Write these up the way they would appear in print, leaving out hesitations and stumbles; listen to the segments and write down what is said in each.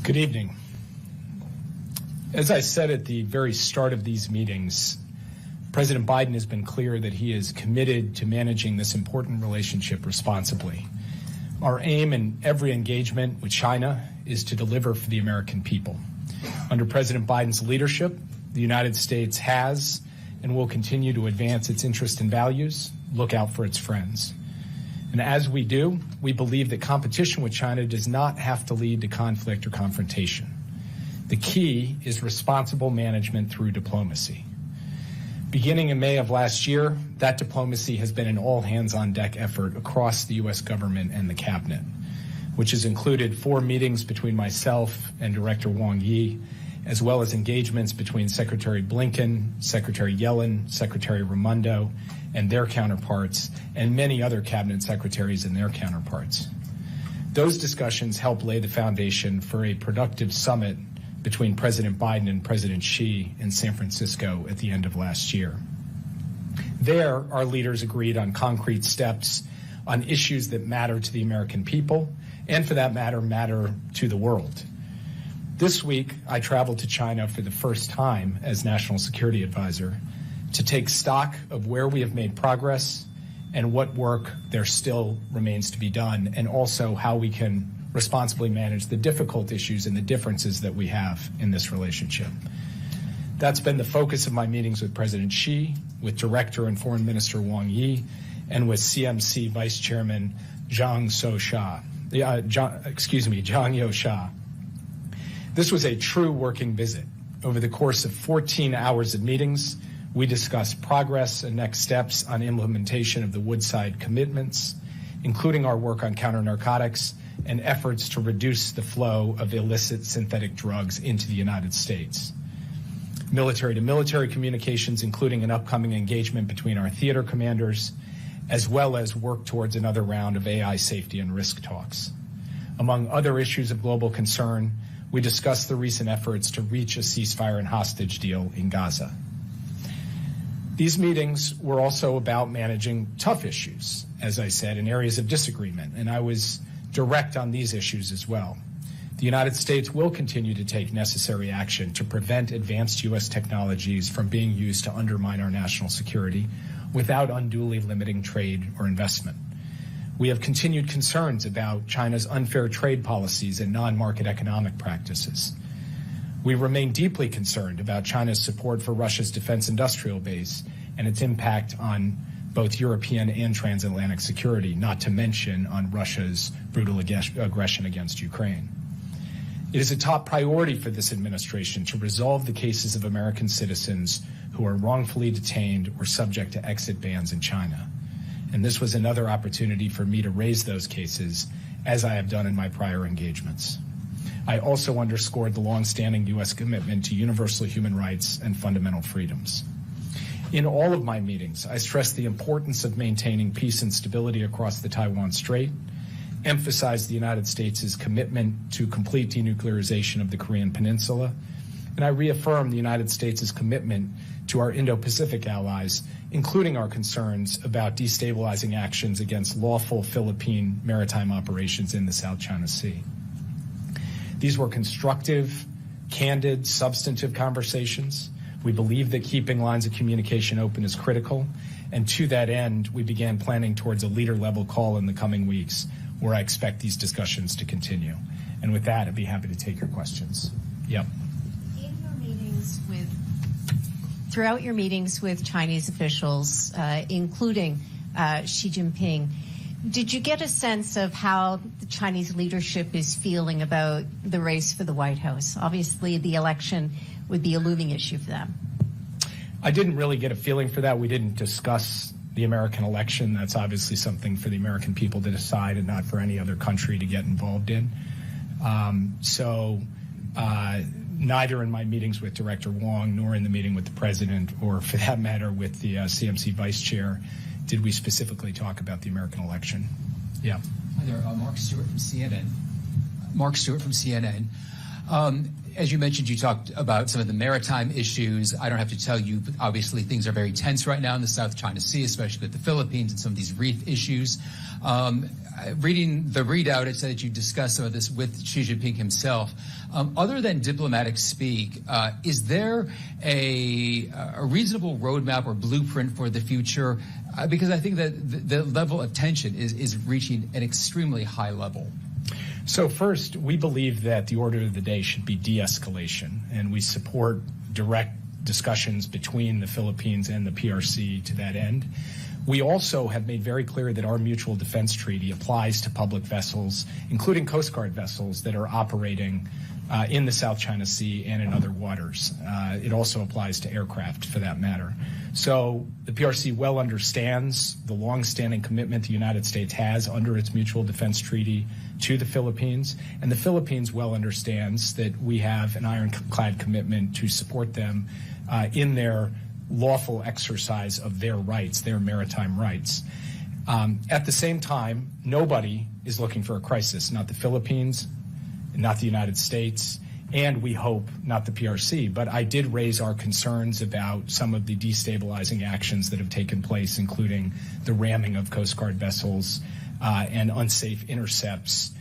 Good evening. As I said at the very start of these meetings, President Biden has been clear that he is committed to managing this important relationship responsibly. Our aim in every engagement with China is to deliver for the American people. Under President Biden's leadership, the United States has and will continue to advance its interests and values, look out for its friends. And as we do, we believe that competition with China does not have to lead to conflict or confrontation. The key is responsible management through diplomacy. Beginning in May of last year, that diplomacy has been an all-hands-on-deck effort across the U.S. government and the cabinet, which has included 4 meetings between myself and Director Wang Yi, as well as engagements between Secretary Blinken, Secretary Yellen, Secretary Raimondo, and their counterparts, and many other cabinet secretaries and their counterparts. Those discussions helped lay the foundation for a productive summit between President Biden and President Xi in San Francisco at the end of last year. There, our leaders agreed on concrete steps on issues that matter to the American people, and for that matter to the world. This week, I traveled to China for the first time as National Security Advisor to take stock of where we have made progress and what work there still remains to be done, and also how we can responsibly manage the difficult issues and the differences that we have in this relationship. That's been the focus of my meetings with President Xi, with Director and Foreign Minister Wang Yi, and with CMC Vice Chairman Zhang Youxia. This was a true working visit. Over the course of 14 hours of meetings, we discussed progress and next steps on implementation of the Woodside commitments, including our work on counter-narcotics and efforts to reduce the flow of illicit synthetic drugs into the United States. Military-to-military communications, including an upcoming engagement between our theater commanders, as well as work towards another round of AI safety and risk talks. Among other issues of global concern, we discussed the recent efforts to reach a ceasefire and hostage deal in Gaza. These meetings were also about managing tough issues, as I said, in areas of disagreement, and I was direct on these issues as well. The United States will continue to take necessary action to prevent advanced U.S. technologies from being used to undermine our national security without unduly limiting trade or investment. We have continued concerns about China's unfair trade policies and non-market economic practices. We remain deeply concerned about China's support for Russia's defense industrial base and its impact on both European and transatlantic security, not to mention on Russia's brutal aggression against Ukraine. It is a top priority for this administration to resolve the cases of American citizens who are wrongfully detained or subject to exit bans in China. And this was another opportunity for me to raise those cases, as I have done in my prior engagements. I also underscored the longstanding U.S. commitment to universal human rights and fundamental freedoms. In all of my meetings, I stressed the importance of maintaining peace and stability across the Taiwan Strait, emphasized the United States' commitment to complete denuclearization of the Korean Peninsula, and I reaffirmed the United States' commitment to our Indo-Pacific allies, including our concerns about destabilizing actions against lawful Philippine maritime operations in the South China Sea. These were constructive, candid, substantive conversations. We believe that keeping lines of communication open is critical, and to that end, we began planning towards a leader-level call in the coming weeks, where I expect these discussions to continue. And with that, I'd be happy to take your questions. Yep. Throughout your meetings with Chinese officials, including Xi Jinping, did you get a sense of how the Chinese leadership is feeling about the race for the White House? Obviously, the election would be a looming issue for them. I didn't really get a feeling for that. We didn't discuss the American election. That's obviously something for the American people to decide and not for any other country to get involved in. Neither in my meetings with Director Wang nor in the meeting with the President, or for that matter with the CMC Vice Chair, did we specifically talk about the American election. Yeah. Hi there, Mark Stewart from CNN. As you mentioned, you talked about some of the maritime issues. I don't have to tell you, but obviously things are very tense right now in the South China Sea, especially with the Philippines and some of these reef issues. Reading the readout, it said that you discussed some of this with Xi Jinping himself. Other than diplomatic speak, is there a reasonable roadmap or blueprint for the future? Because I think that the level of tension is reaching an extremely high level. So first, we believe that the order of the day should be de-escalation, and we support direct discussions between the Philippines and the PRC to that end. We also have made very clear that our mutual defense treaty applies to public vessels, including Coast Guard vessels that are operating in the South China Sea and in other waters. It also applies to aircraft, for that matter. So the PRC well understands the longstanding commitment the United States has under its mutual defense treaty to the Philippines, and the Philippines well understands that we have an ironclad commitment to support them in their lawful exercise of their rights, their maritime rights. At the same time, nobody is looking for a crisis, not the Philippines, not the United States, and we hope not the PRC. But I did raise our concerns about some of the destabilizing actions that have taken place, including the ramming of Coast Guard vessels and unsafe intercepts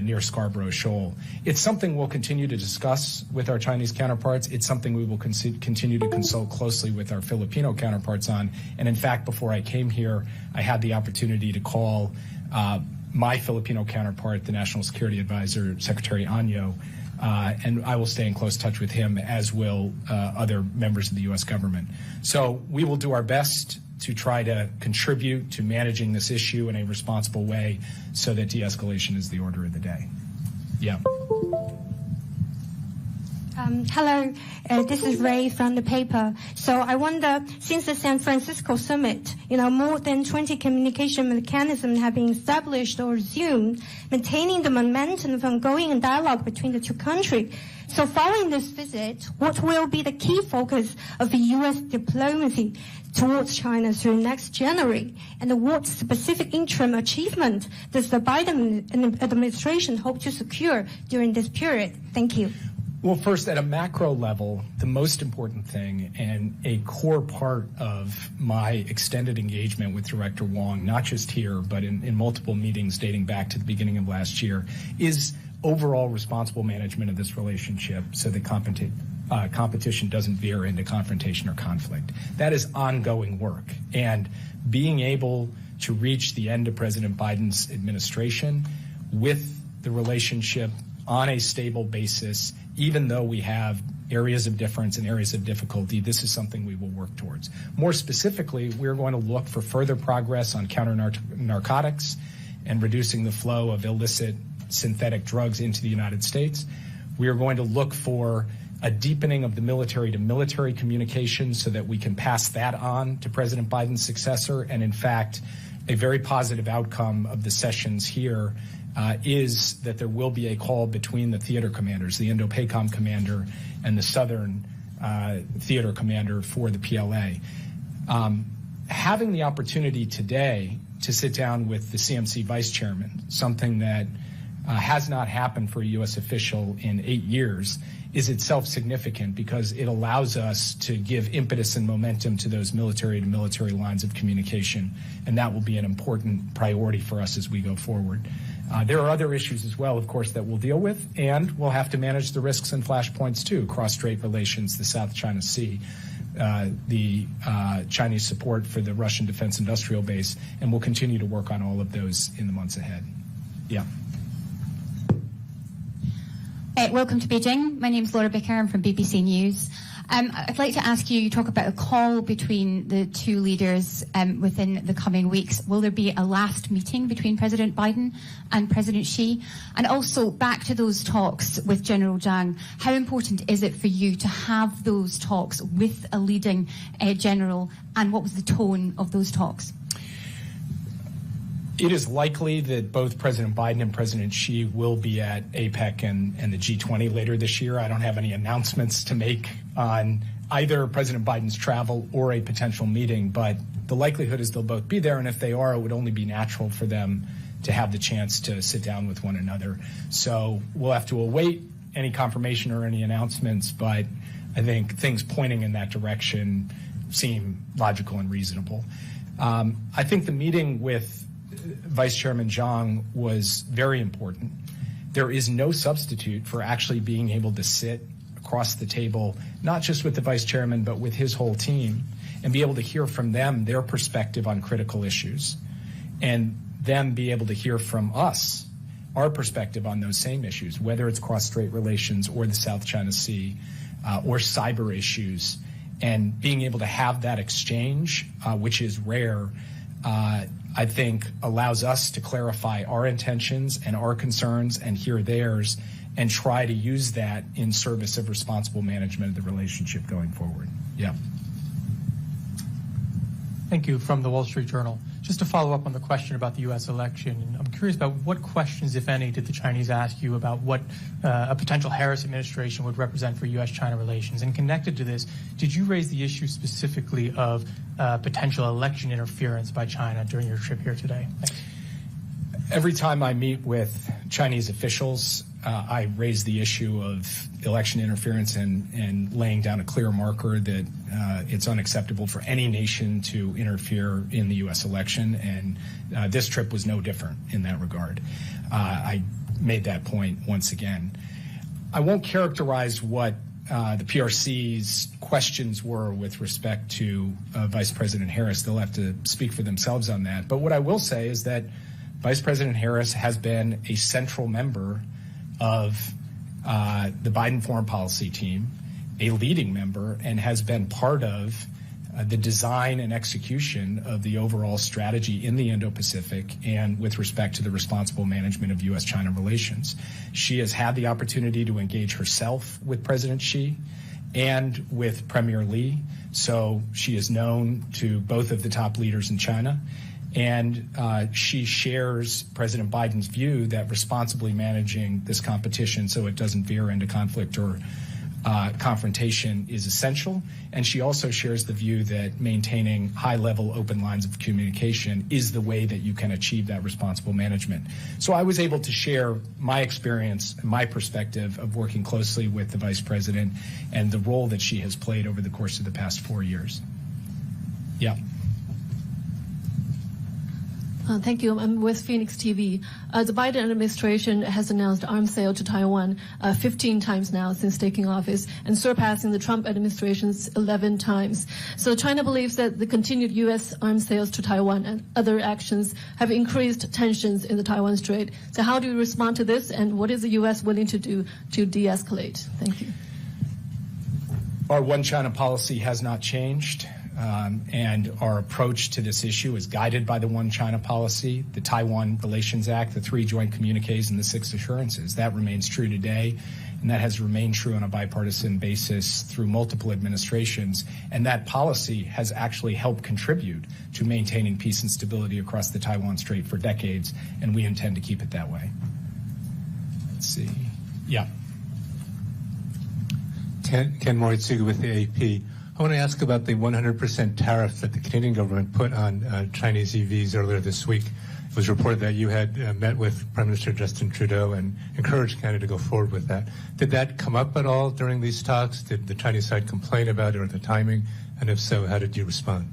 near Scarborough Shoal. It's something we'll continue to discuss with our Chinese counterparts. It's something we will continue to consult closely with our Filipino counterparts on. And in fact, before I came here, I had the opportunity to call my Filipino counterpart, the National Security Advisor, Secretary Año, and I will stay in close touch with him, as will other members of the U.S. government. So we will do our best to try to contribute to managing this issue in a responsible way so that de-escalation is the order of the day. Yeah. Hello, this is Ray from the paper. So I wonder, since the San Francisco summit, more than 20 communication mechanisms have been established or assumed, maintaining the momentum of ongoing dialogue between the two countries. So following this visit, what will be the key focus of the U.S. diplomacy towards China through next January? And what specific interim achievement does the Biden administration hope to secure during this period? Thank you. Well, first, at a macro level, the most important thing and a core part of my extended engagement with Director Wong, not just here, but in multiple meetings dating back to the beginning of last year, is overall responsible management of this relationship so that competition doesn't veer into confrontation or conflict. That is ongoing work. And being able to reach the end of President Biden's administration with the relationship on a stable basis, even though we have areas of difference and areas of difficulty, this is something we will work towards. More specifically, we're going to look for further progress on counter-narcotics and reducing the flow of illicit synthetic drugs into the United States. We are going to look for a deepening of the military-to-military communication so that we can pass that on to President Biden's successor. And in fact, a very positive outcome of the sessions here is that there will be a call between the theater commanders, the Indo-PACOM commander and the Southern theater commander for the PLA. Having the opportunity today to sit down with the CMC vice chairman, something that has not happened for a U.S. official in 8 years, is itself significant because it allows us to give impetus and momentum to those military-to-military lines of communication, and that will be an important priority for us as we go forward. There are other issues as well, of course, that we'll deal with, and we'll have to manage the risks and flashpoints too, cross-strait relations, the South China Sea, the Chinese support for the Russian defense industrial base, and we'll continue to work on all of those in the months ahead. Yeah. Welcome to Beijing. My name is Laura Baker. I'm from BBC News. I'd like to ask you, you talk about a call between the two leaders within the coming weeks. Will there be a last meeting between President Biden and President Xi? And also, back to those talks with General Zhang, how important is it for you to have those talks with a leading general, and what was the tone of those talks? It is likely that both President Biden and President Xi will be at APEC and the G20 later this year. I don't have any announcements to make on either President Biden's travel or a potential meeting, but the likelihood is they'll both be there, and if they are, it would only be natural for them to have the chance to sit down with one another. So we'll have to await any confirmation or any announcements, but I think things pointing in that direction seem logical and reasonable. I think the meeting with Vice Chairman Zhang was very important. There is no substitute for actually being able to sit across the table, not just with the Vice Chairman, but with his whole team, and be able to hear from them their perspective on critical issues, and them be able to hear from us our perspective on those same issues, whether it's cross-strait relations or the South China Sea or cyber issues, and being able to have that exchange, which is rare, I think allows us to clarify our intentions and our concerns and hear theirs and try to use that in service of responsible management of the relationship going forward. Yeah. Thank you. From the Wall Street Journal. Just to follow up on the question about the U.S. election, I'm curious about what questions, if any, did the Chinese ask you about what a potential Harris administration would represent for U.S.-China relations? And connected to this, did you raise the issue specifically of potential election interference by China during your trip here today? Thanks. Every time I meet with Chinese officials, I raise the issue of election interference and laying down a clear marker that it's unacceptable for any nation to interfere in the U.S. election, and this trip was no different in that regard. I made that point once again. I won't characterize what the PRC's questions were with respect to Vice President Harris. They'll have to speak for themselves on that. But what I will say is that Vice President Harris has been a central member of the Biden foreign policy team, a leading member, and has been part of the design and execution of the overall strategy in the Indo-Pacific and with respect to the responsible management of U.S.-China relations. She has had the opportunity to engage herself with President Xi and with Premier Li, so she is known to both of the top leaders in China. And she shares President Biden's view that responsibly managing this competition so it doesn't veer into conflict or confrontation is essential. And she also shares the view that maintaining high-level open lines of communication is the way that you can achieve that responsible management. So I was able to share my experience and my perspective of working closely with the Vice President and the role that she has played over the course of the past 4 years. Yeah. Thank you. I'm with Phoenix TV. The Biden administration has announced arms sale to Taiwan 15 times now since taking office, and surpassing the Trump administration's 11 times. So China believes that the continued U.S. arms sales to Taiwan and other actions have increased tensions in the Taiwan Strait. So how do you respond to this, and what is the U.S. willing to do to de-escalate? Thank you. Our one China policy has not changed. And our approach to this issue is guided by the One China policy, the Taiwan Relations Act, the 3 joint communiques, and the 6 assurances. That remains true today, and that has remained true on a bipartisan basis through multiple administrations. And that policy has actually helped contribute to maintaining peace and stability across the Taiwan Strait for decades, and we intend to keep it that way. Let's see. Yeah. Ken Moritsugu with the AP. I want to ask about the 100% tariff that the Canadian government put on Chinese EVs earlier this week. It was reported that you had met with Prime Minister Justin Trudeau and encouraged Canada to go forward with that. Did that come up at all during these talks? Did the Chinese side complain about it or the timing? And if so, how did you respond?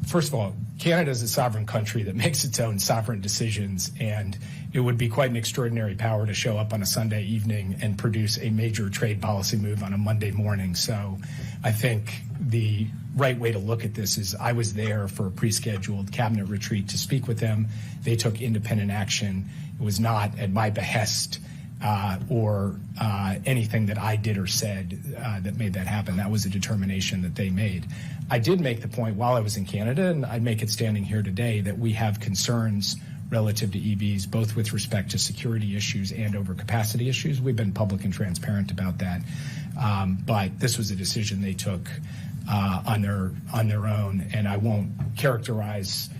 First of all, Canada is a sovereign country that makes its own sovereign decisions, and it would be quite an extraordinary power to show up on a Sunday evening and produce a major trade policy move on a Monday morning. So I think the right way to look at this is I was there for a pre-scheduled cabinet retreat to speak with them. They took independent action. It was not at my behest or anything that I did or said that made that happen. That was a determination that they made. I did make the point while I was in Canada, and I'd make it standing here today, that we have concerns relative to EVs, both with respect to security issues and overcapacity issues. We've been public and transparent about that. But this was a decision they took on their own, and I won't characterize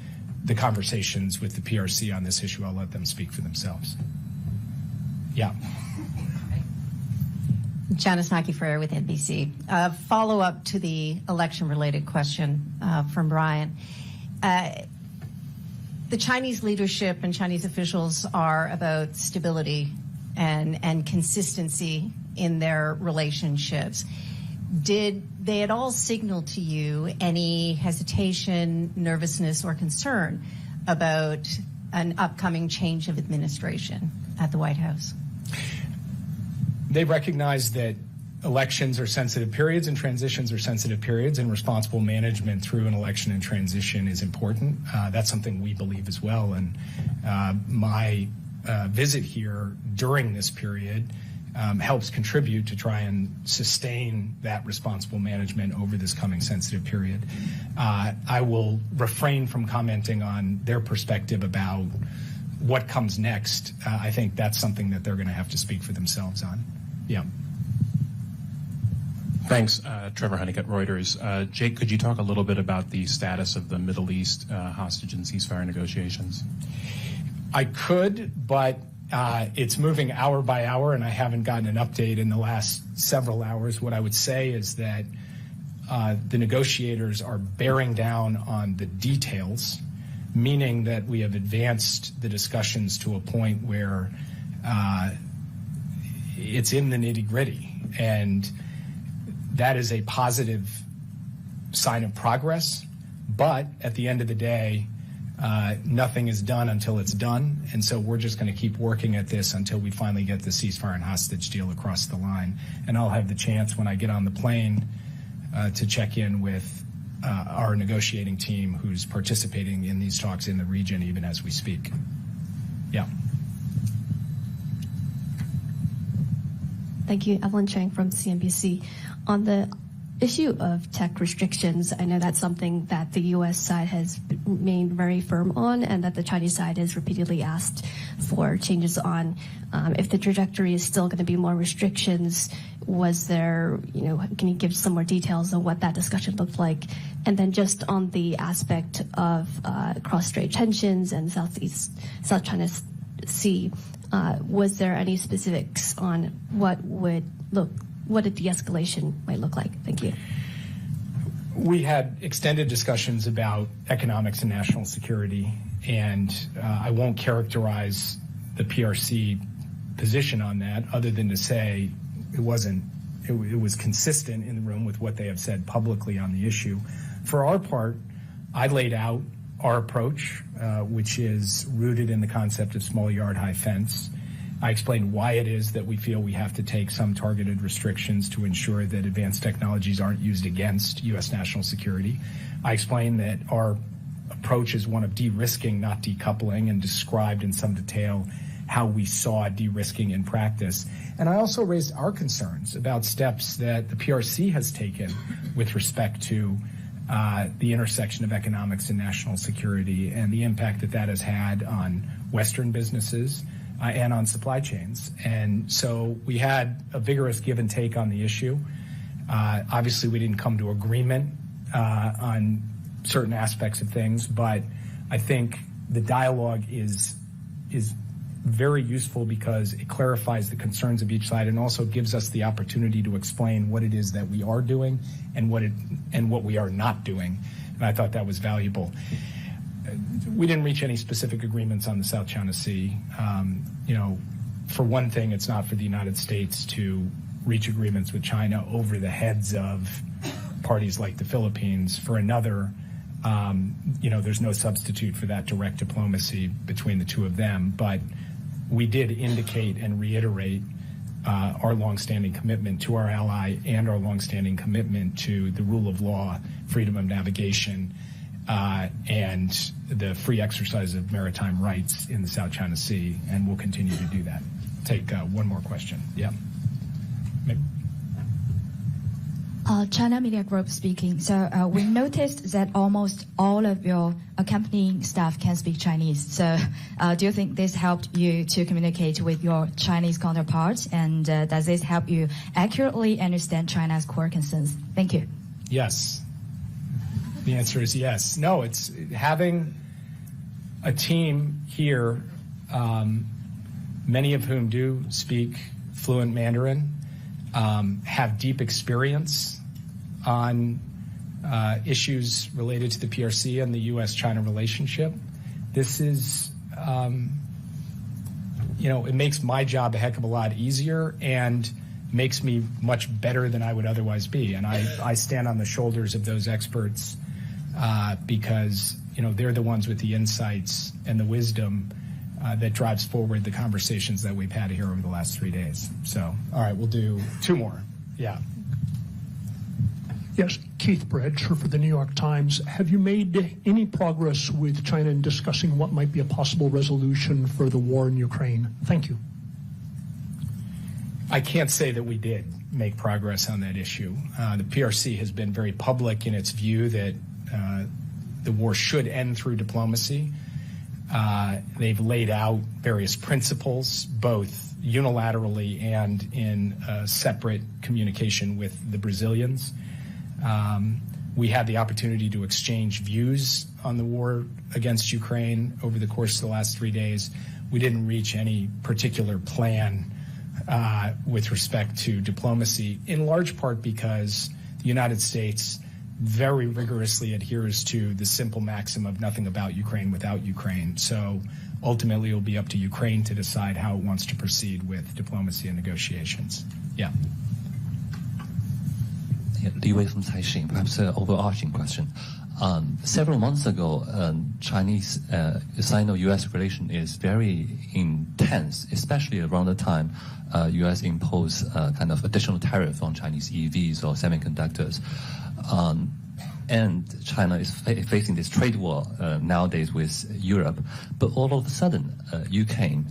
the conversations with the PRC on this issue. I'll let them speak for themselves. Yeah. Janice Naki-Freire with NBC. Follow-up to the election-related question from Brian. The Chinese leadership and Chinese officials are about stability and consistency in their relationships. Did they at all signal to you any hesitation, nervousness, or concern about an upcoming change of administration at the White House? They recognize that elections are sensitive periods and transitions are sensitive periods, and responsible management through an election and transition is important. That's something we believe as well. And my visit here during this period helps contribute to try and sustain that responsible management over this coming sensitive period. I will refrain from commenting on their perspective about what comes next. I think that's something that they're going to have to speak for themselves on. Yeah. Thanks. Trevor Honeycutt, Reuters. Jake, could you talk a little bit about the status of the Middle East hostage and ceasefire negotiations? I could, but it's moving hour by hour, and I haven't gotten an update in the last several hours. What I would say is that the negotiators are bearing down on the details, meaning that we have advanced the discussions to a point where it's in the nitty-gritty, and that is a positive sign of progress. But at the end of the day, nothing is done until it's done, and so we're just going to keep working at this until we finally get the ceasefire and hostage deal across the line. And I'll have the chance when I get on the plane to check in with our negotiating team who's participating in these talks in the region even as we speak. Yeah. Thank you. Evelyn Chang from CNBC. On the issue of tech restrictions, I know that's something that the U.S. side has remained very firm on, and that the Chinese side has repeatedly asked for changes on. If the trajectory is still going to be more restrictions, was there, can you give some more details on what that discussion looked like? And then just on the aspect of cross-strait tensions and South China Sea, was there any specifics on what a de-escalation might look like? Thank you. We had extended discussions about economics and national security, and I won't characterize the PRC position on that other than to say it was consistent in the room with what they have said publicly on the issue. For our part, I laid out our approach, which is rooted in the concept of small yard, high fence. I explained why it is that we feel we have to take some targeted restrictions to ensure that advanced technologies aren't used against U.S. national security. I explained that our approach is one of de-risking, not decoupling, and described in some detail how we saw de-risking in practice. And I also raised our concerns about steps that the PRC has taken with respect to the intersection of economics and national security and the impact that has had on Western businesses and on supply chains. And so we had a vigorous give and take on the issue. Obviously, we didn't come to agreement on certain aspects of things, but I think the dialogue is very useful because it clarifies the concerns of each side and also gives us the opportunity to explain what it is that we are doing and what we are not doing. And I thought that was valuable. We didn't reach any specific agreements on the South China Sea. For one thing, it's not for the United States to reach agreements with China over the heads of parties like the Philippines. For another, there's no substitute for that direct diplomacy between the two of them. But we did indicate and reiterate our longstanding commitment to our ally and our longstanding commitment to the rule of law, freedom of navigation, and the free exercise of maritime rights in the South China Sea, and we'll continue to do that. Take one more question. Yeah. Maybe. China Media Group speaking. So we noticed that almost all of your accompanying staff can speak Chinese. So do you think this helped you to communicate with your Chinese counterparts? And does this help you accurately understand China's core concerns? Thank you. Yes. The answer is yes. No, it's having a team here, many of whom do speak fluent Mandarin, have deep experience on issues related to the PRC and the U.S.-China relationship. This is it makes my job a heck of a lot easier and makes me much better than I would otherwise be. And I stand on the shoulders of those experts because, they're the ones with the insights and the wisdom that drives forward the conversations that we've had here over the last 3 days. So, all right, we'll do 2 more. Yeah. Yes, Keith Bradshaw for the New York Times. Have you made any progress with China in discussing what might be a possible resolution for the war in Ukraine? Thank you. I can't say that we did make progress on that issue. The PRC has been very public in its view that the war should end through diplomacy. They've laid out various principles, both unilaterally and in separate communication with the Brazilians. We had the opportunity to exchange views on the war against Ukraine over the course of the last 3 days. We didn't reach any particular plan with respect to diplomacy, in large part because the United States very rigorously adheres to the simple maxim of nothing about Ukraine without Ukraine. So ultimately, it will be up to Ukraine to decide how it wants to proceed with diplomacy and negotiations. Yeah. Li Wei from Caixin, perhaps an overarching question. Several months ago, Sino-U.S. relation is very intense, especially around the time U.S. imposed kind of additional tariff on Chinese EVs or semiconductors. And China is facing this trade war nowadays with Europe. But all of a sudden, you came,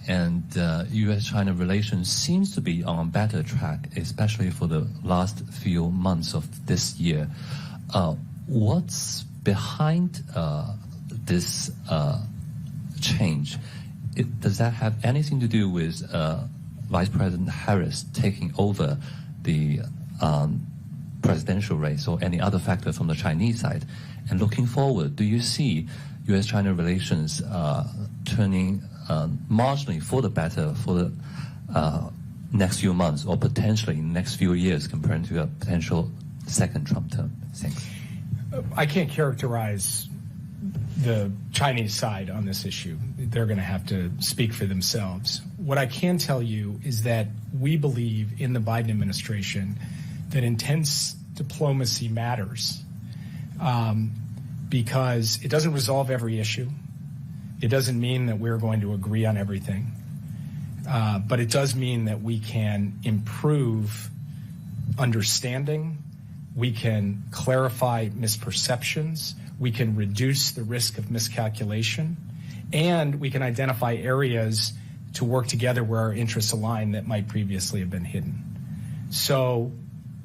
and U.S.-China relations seems to be on a better track, especially for the last few months of this year. What's behind this change? Does that have anything to do with Vice President Harris taking over the presidential race or any other factor from the Chinese side? And looking forward, do you see U.S.-China relations turning marginally for the better for the next few months or potentially in the next few years compared to a potential second Trump term? Thanks. I can't characterize the Chinese side on this issue. They're going to have to speak for themselves. What I can tell you is that we believe in the Biden administration that intense diplomacy matters because it doesn't resolve every issue. It doesn't mean that we're going to agree on everything. But it does mean that we can improve understanding, we can clarify misperceptions, we can reduce the risk of miscalculation, and we can identify areas to work together where our interests align that might previously have been hidden. So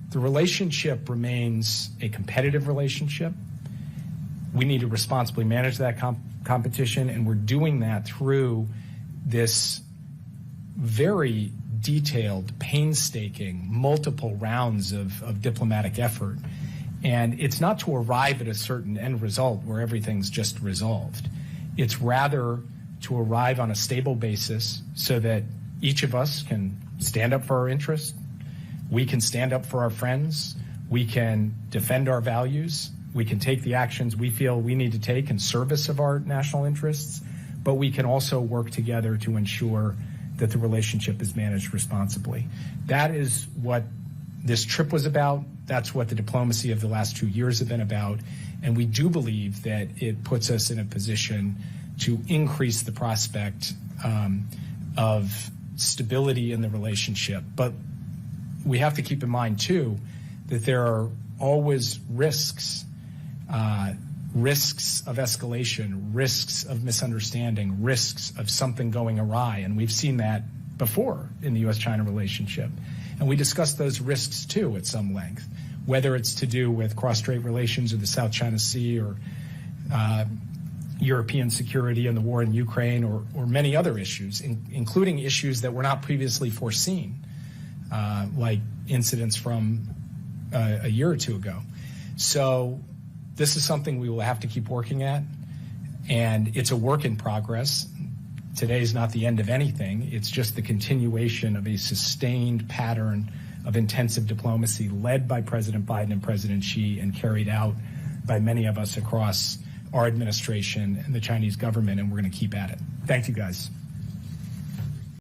the relationship remains a competitive relationship. We need to responsibly manage that competition, and we're doing that through this very detailed, painstaking, multiple rounds of diplomatic effort. And it's not to arrive at a certain end result where everything's just resolved. It's rather to arrive on a stable basis so that each of us can stand up for our interests, we can stand up for our friends, we can defend our values, we can take the actions we feel we need to take in service of our national interests, but we can also work together to ensure that the relationship is managed responsibly. That is what this trip was about. That's what the diplomacy of the last 2 years have been about. And we do believe that it puts us in a position to increase the prospect of stability in the relationship. But we have to keep in mind, too, that there are always risks, risks of escalation, risks of misunderstanding, risks of something going awry. And we've seen that before in the U.S.-China relationship. And we discussed those risks, too, at some length, whether it's to do with cross-strait relations or the South China Sea or European security and the war in Ukraine or many other issues, including issues that were not previously foreseen, like incidents from a year or two ago. So this is something we will have to keep working at, and it's a work in progress. Today is not the end of anything. It's just the continuation of a sustained pattern of intensive diplomacy led by President Biden and President Xi and carried out by many of us across our administration and the Chinese government, and we're going to keep at it. Thank you, guys.